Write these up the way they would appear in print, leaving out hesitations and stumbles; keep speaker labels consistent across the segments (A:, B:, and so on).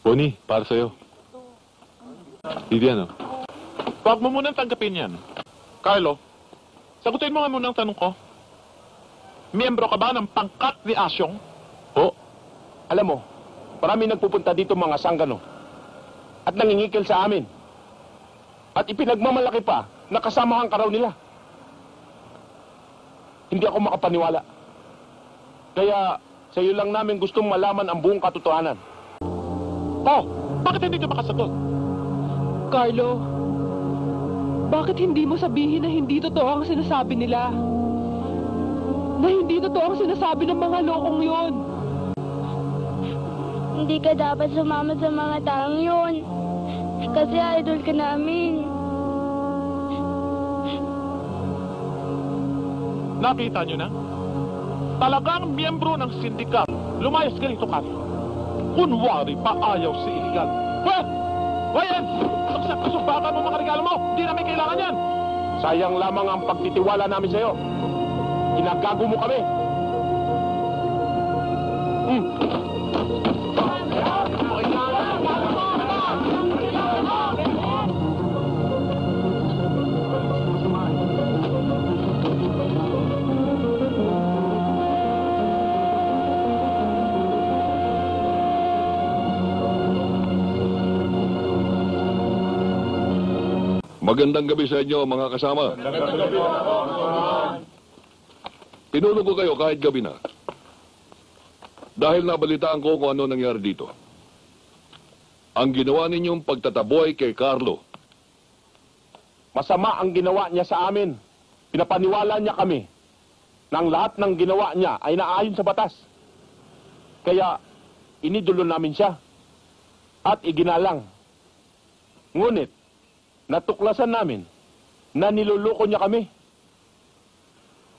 A: Bonnie, para sa'yo. Vivian, oh. Huwag mo munang tanggapin yan. Carlo, sagutin mo nga muna ang tanong ko. Miyembro ka ba ng pangkat ni Asyong?
B: Oo. Alam mo, marami nagpupunta dito mga sanggano. At nangingikil sa amin. At ipinagmamalaki pa na kasamahan ka raw nila. Hindi ako makapaniwala. Kaya sa iyo lang namin gustong malaman ang buong katotohanan.
A: Oh, bakit hindi ka makasagot?
C: Carlo, bakit hindi mo sabihin na hindi totoo ang sinasabi nila? Na hindi totoo ang sinasabi ng mga lokong yon?
D: Hindi ka dapat sumama sa mga taong yun. Kasi idol ka namin.
A: Nakita nyo na? Talagang miyembro ng sindikat. Lumayas ka rito, Carlo. Kunwari pa ayaw si iligal. Pwet! Wayan! Saksak-kasubaka mo mga regalo mo! Hindi namin kailangan yan!
B: Sayang lamang ang pagtitiwala namin sa iyo. Ginagago mo kami.
E: Magandang gabi sa inyo, mga kasama. Tinulog ko kayo kahit gabi na. Dahil nabalitaan ko kung ano nangyari dito. Ang ginawa ninyong pagtataboy kay Carlo.
B: Masama ang ginawa niya sa amin. Pinapaniwala niya kami na ang lahat ng ginawa niya ay naayon sa batas. Kaya inidulo namin siya at iginalang. Ngunit, natuklasan namin na niloloko niya kami.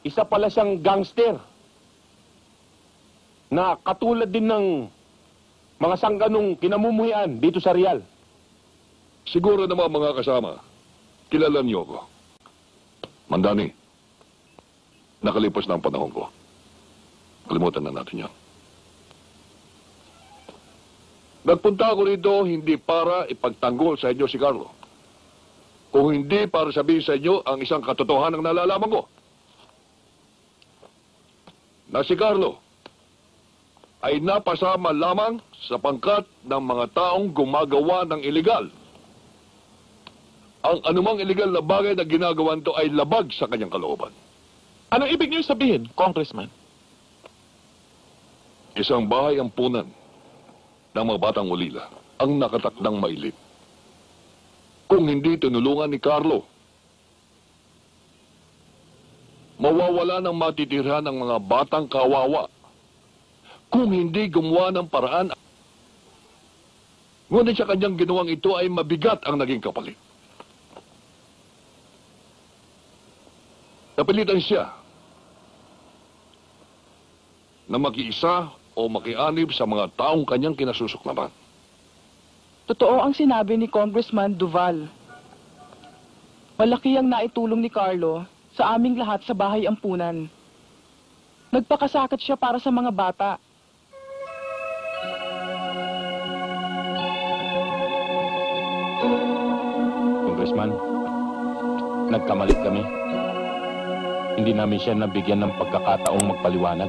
B: Isa pala siyang gangster na katulad din ng mga sangganong kinamumuhian dito sa Real.
E: Siguro naman mga kasama, kilala niyo ako. Mandani, nakalipas na ang panahon ko. Kalimutan na natin yan. Nagpunta ako rito hindi para ipagtanggol sa inyo si Carlo. Kung hindi para sabihin sa inyo ang isang katotohanan ng nalalaman ko. Na si Carlo ay napasama lamang sa pangkat ng mga taong gumagawa ng iligal. Ang anumang iligal na bagay na ginagawa nito ay labag sa kanyang kalooban.
A: Anong ibig niyo sabihin, Congressman?
E: Isang bahay ampunan ng mga batang ulila ang nakatakdang mailip. Kung hindi tinulungan ni Carlo, mawawala ng matitirhan ng mga batang kawawa. Kung hindi gumawa ng paraan, ngunit sa kanyang ginawang ito ay mabigat ang naging kapalit. Napilitan siya na makiisa o makianib sa mga taong kanyang kinasusuklaman.
C: Totoo ang sinabi ni Congressman Duval. Malaki ang naitulong ni Carlo sa aming lahat sa bahay ampunan. Nagpakasakit siya para sa mga bata.
B: Congressman, nagkamalit kami. Hindi namin siya nabigyan ng pagkakataong magpaliwanag.